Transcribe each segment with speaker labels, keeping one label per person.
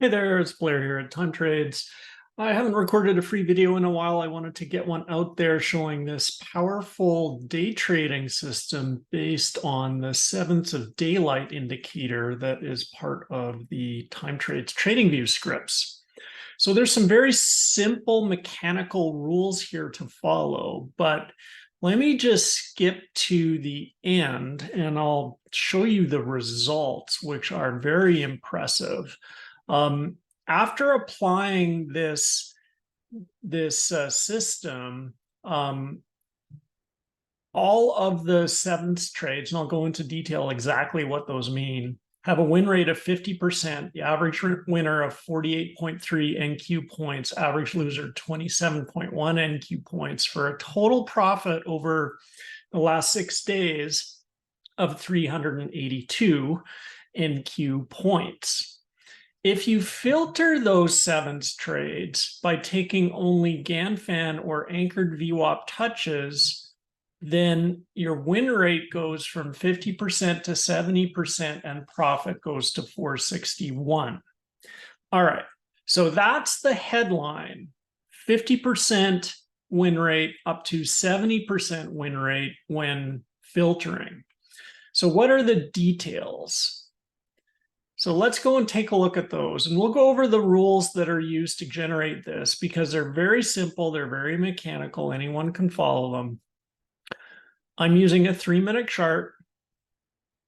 Speaker 1: Hey there, it's Blair here at Time Trades. I haven't recorded a free video in a while. I wanted to get one out there showing this powerful day trading system based on the sevenths of daylight indicator that is part of the Time Trades TradingView scripts. So there's some very simple mechanical rules here to follow, but let me just skip to the end and I'll show you the results, which are very impressive. After applying this system, all of the sevenths trades, and I'll go into detail exactly what those mean, have a win rate of 50%, the average winner of 48.3 NQ points, average loser 27.1 NQ points, for a total profit over the last 6 days of 382 NQ points. If you filter those sevens trades by taking only Gann or anchored VWAP touches, then your win rate goes from 50% to 70% and profit goes to 461. All right, so that's the headline. 50% win rate up to 70% win rate when filtering. So what are the details? So let's go and take a look at those, and we'll go over the rules that are used to generate this because they're very simple, they're very mechanical, anyone can follow them. I'm using a 3-minute chart.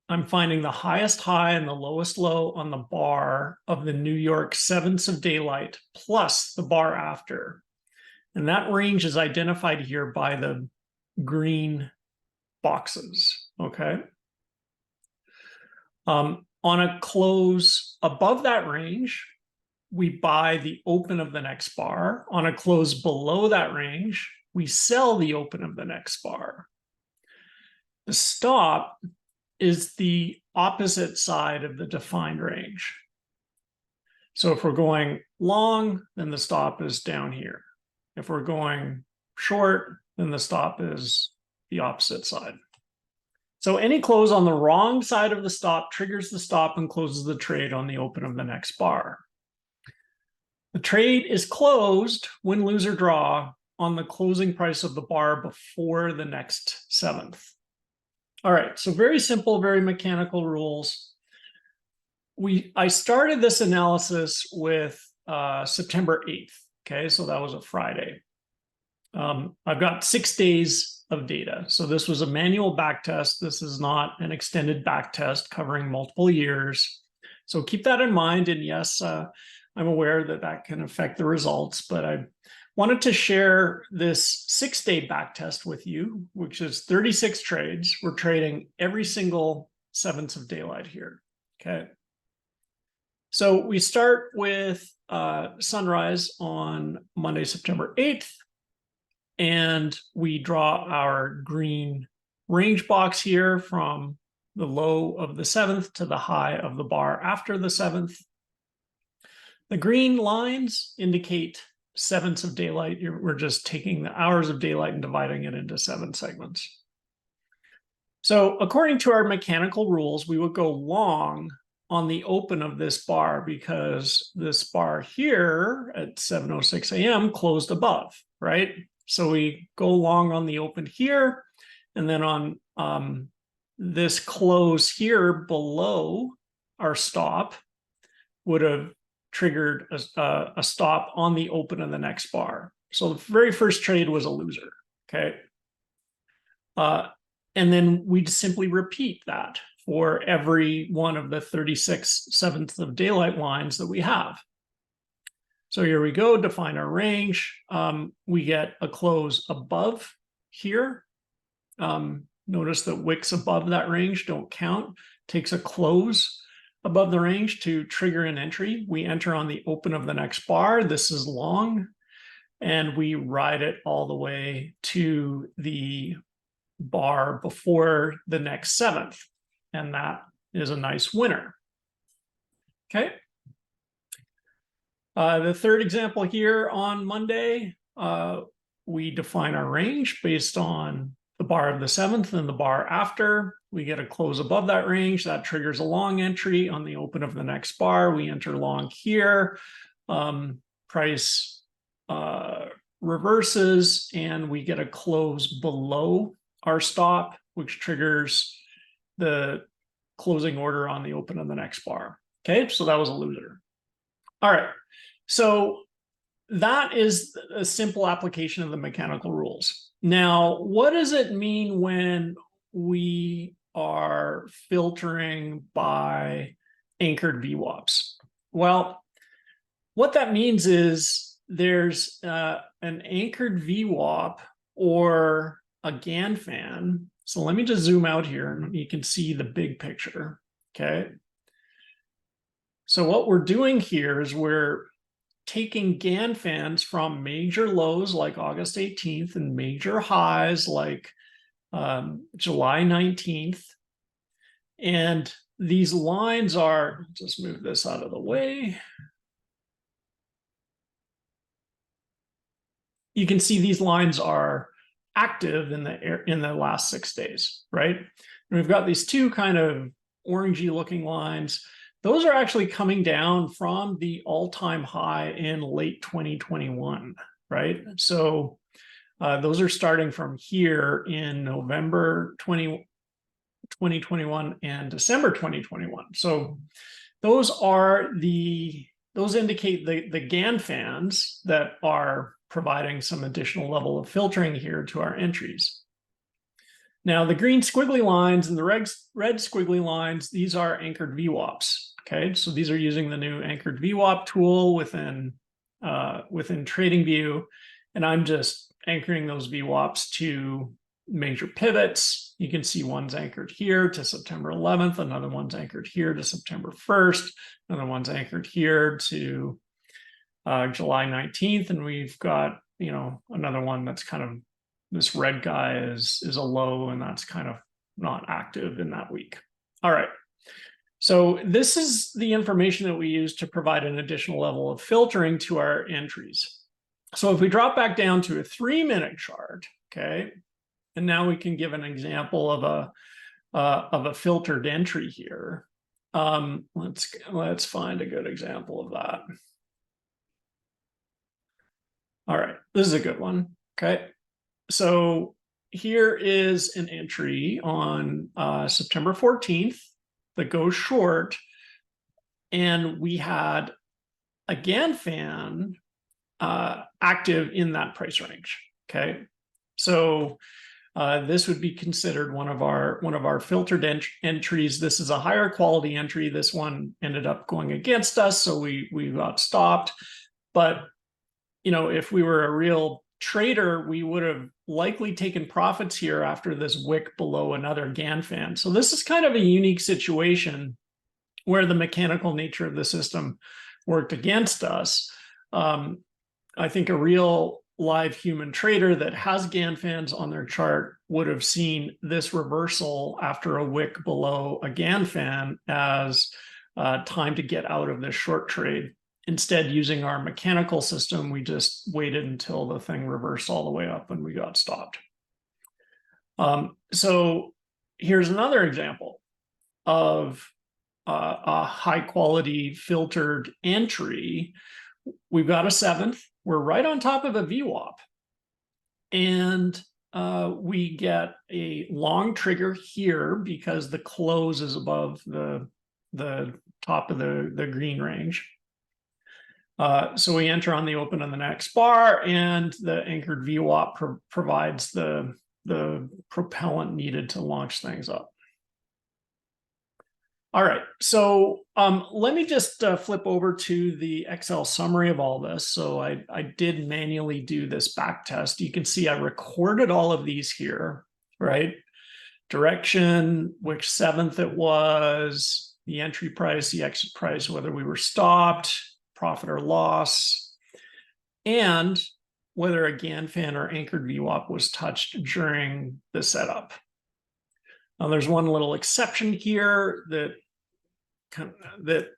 Speaker 1: I'm finding the highest high and the lowest low on the bar of the New York sevenths of daylight plus the bar after. And that range is identified here by the green boxes, okay? On a close above that range, we buy the open of the next bar. On a close below that range, we sell the open of the next bar. The stop is the opposite side of the defined range. So if we're going long, then the stop is down here. If we're going short, then the stop is the opposite side. So any close on the wrong side of the stop triggers the stop and closes the trade on the open of the next bar. The trade is closed, win, lose, or draw, on the closing price of the bar before the next seventh. All right, so very simple, very mechanical rules. I started this analysis with September 8th, okay? So that was a Friday. I've got 6 days of data. So this was a manual backtest. This is not an extended backtest covering multiple years. So keep that in mind. And yes, I'm aware that that can affect the results, but I wanted to share this 6-day backtest with you, which is 36 trades. We're trading every single sevenths of daylight here, okay? So we start with sunrise on Monday, September 8th. And we draw our green range box here from the low of the seventh to the high of the bar after the seventh. The green lines indicate sevenths of daylight. We're just taking the hours of daylight and dividing it into 7 segments. So according to our mechanical rules, we would go long on the open of this bar because this bar here at 7:06 a.m. closed above, right? So we go long on the open here, and then on this close here below our stop would have triggered a stop on the open of the next bar. So the very first trade was a loser, okay? And then we'd simply repeat that for every one of the 36 sevenths of daylight lines that we have. So here we go, define our range. We get a close above here. Notice that wicks above that range don't count. Takes a close above the range to trigger an entry. We enter on the open of the next bar. This is long, and we ride it all the way to the bar before the next seventh. And that is a nice winner. Okay. The third example here on Monday, we define our range based on the bar of the 7th and the bar after. We get a close above that range. That triggers a long entry on the open of the next bar. We enter long here. Price reverses, and we get a close below our stop, which triggers the closing order on the open of the next bar. Okay, so that was a loser. All right, so that is a simple application of the mechanical rules. Now, what does it mean when we are filtering by anchored VWAPs? Well, what that means is there's an anchored VWAP or a Gann fan. So let me just zoom out here and you can see the big picture, okay? So what we're doing here is we're taking Gann fans from major lows like August 18th and major highs like July 19th. And these lines are, just move this out of the way. You can see these lines are active in the last 6 days, right? And we've got these two kind of orangey looking lines. Those are actually coming down from the all-time high in late 2021, right? So those are starting from here in November 2021 and December 2021. So those indicate the Gann fans that are providing some additional level of filtering here to our entries. Now, the green squiggly lines and the red squiggly lines, these are anchored VWAPs. Okay, so these are using the new anchored VWAP tool within TradingView, and I'm just anchoring those VWAPs to major pivots. You can see one's anchored here to September 11th, another one's anchored here to September 1st, another one's anchored here to July 19th, and we've got, you know, another one that's kind of, this red guy is a low, and that's kind of not active in that week. All right. So this is the information that we use to provide an additional level of filtering to our entries. So if we drop back down to a 3-minute chart, okay, and now we can give an example of a filtered entry here. Let's find a good example of that. All right, this is a good one. Okay, so here is an entry on September 14th that goes short, and we had a Gann fan active in that price range. Okay, so this would be considered one of our filtered entries. This is a higher quality entry. This one ended up going against us, so we got stopped. But you know, if we were a real trader, we would have likely taken profits here after this wick below another Gann fan. So this is kind of a unique situation where the mechanical nature of the system worked against us. I think a real live human trader that has Gann fans on their chart would have seen this reversal after a wick below a Gann fan as time to get out of this short trade. Instead, using our mechanical system, we just waited until the thing reversed all the way up and we got stopped. So here's another example of a high quality filtered entry. We've got a 7th. We're right on top of a VWAP. And we get a long trigger here because the close is above the top of the green range. So we enter on the open on the next bar, and the anchored VWAP provides the propellant needed to launch things up. All right, so let me just flip over to the Excel summary of all this. So I did manually do this back test. You can see I recorded all of these here, right? Direction, which 7th it was, the entry price, the exit price, whether we were stopped, profit or loss, and whether a Gann fan or anchored VWAP was touched during the setup. Now, there's one little exception here that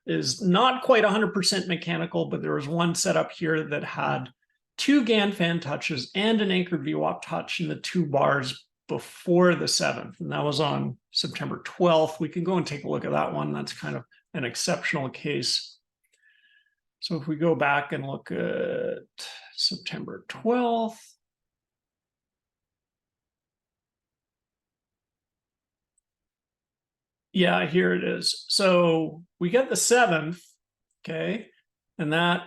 Speaker 1: is not quite 100% mechanical, but there was one setup here that had 2 Gann fan touches and an anchored VWAP touch in the 2 bars before the 7th, and that was on September 12th. We can go and take a look at that one. That's kind of an exceptional case. So if we go back and look at September 12th, yeah, here it is. So we get the 7th, okay, and that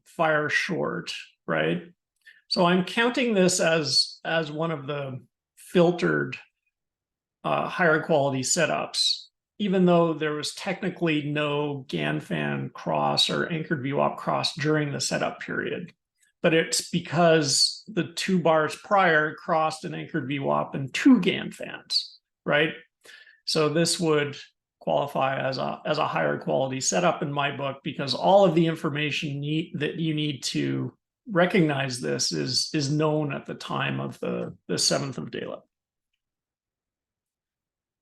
Speaker 1: fires short, right? So I'm counting this as one of the filtered higher quality setups, even though there was technically no Gann fan cross or anchored VWAP cross during the setup period. But it's because the 2 bars prior crossed an anchored VWAP and 2 Gann fans, right? So this would qualify as a higher quality setup in my book, because all of the information that you need to recognize this is known at the time of the 7th of daylight.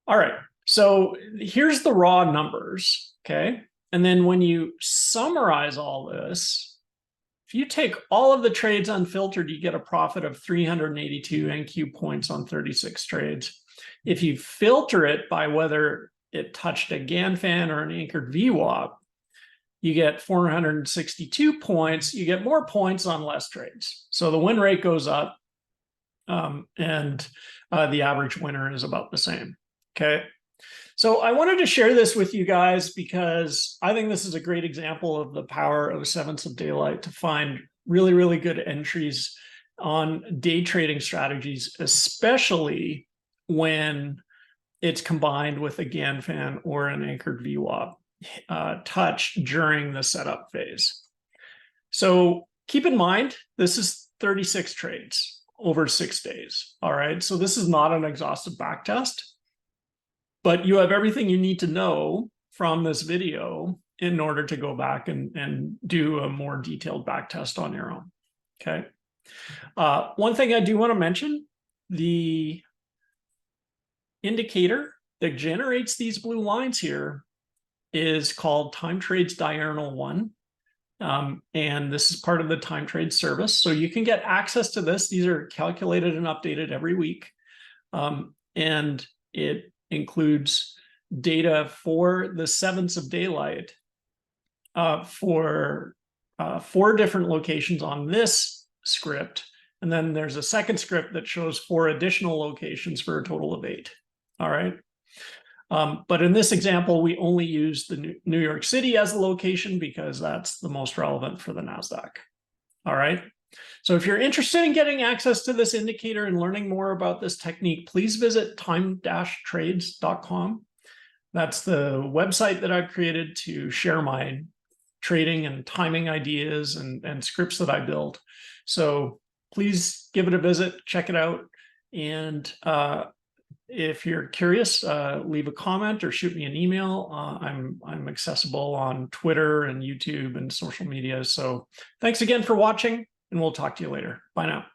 Speaker 1: All right, so here's the raw numbers, okay? And then when you summarize all this, if you take all of the trades unfiltered, you get a profit of 382 NQ points on 36 trades. If you filter it by whether it touched a Gann fan or an anchored VWAP, you get 462 points. You get more points on less trades. So the win rate goes up, and the average winner is about the same. Okay. So I wanted to share this with you guys because I think this is a great example of the power of 7ths of daylight to find really, really good entries on day trading strategies, especially when it's combined with a Gann fan or an anchored VWAP touch during the setup phase. So keep in mind, this is 36 trades over 6 days. All right. So this is not an exhaustive backtest, but you have everything you need to know from this video in order to go back and do a more detailed backtest on your own. Okay. One thing I do want to mention, the indicator that generates these blue lines here is called Time Trades Diurnal 1. And this is part of the Time Trade service. So you can get access to this. These are calculated and updated every week. And it includes data for the 7ths of daylight for 4 different locations on this script. And then there's a second script that shows 4 additional locations for a total of 8. All right. But in this example, we only use the New York City as a location because that's the most relevant for the NASDAQ. All right. So if you're interested in getting access to this indicator and learning more about this technique, please visit time-trades.com. That's the website that I've created to share my trading and timing ideas and scripts that I build. So please give it a visit, check it out. And if you're curious, leave a comment or shoot me an email. I'm accessible on Twitter and YouTube and social media. So thanks again for watching, and we'll talk to you later. Bye now.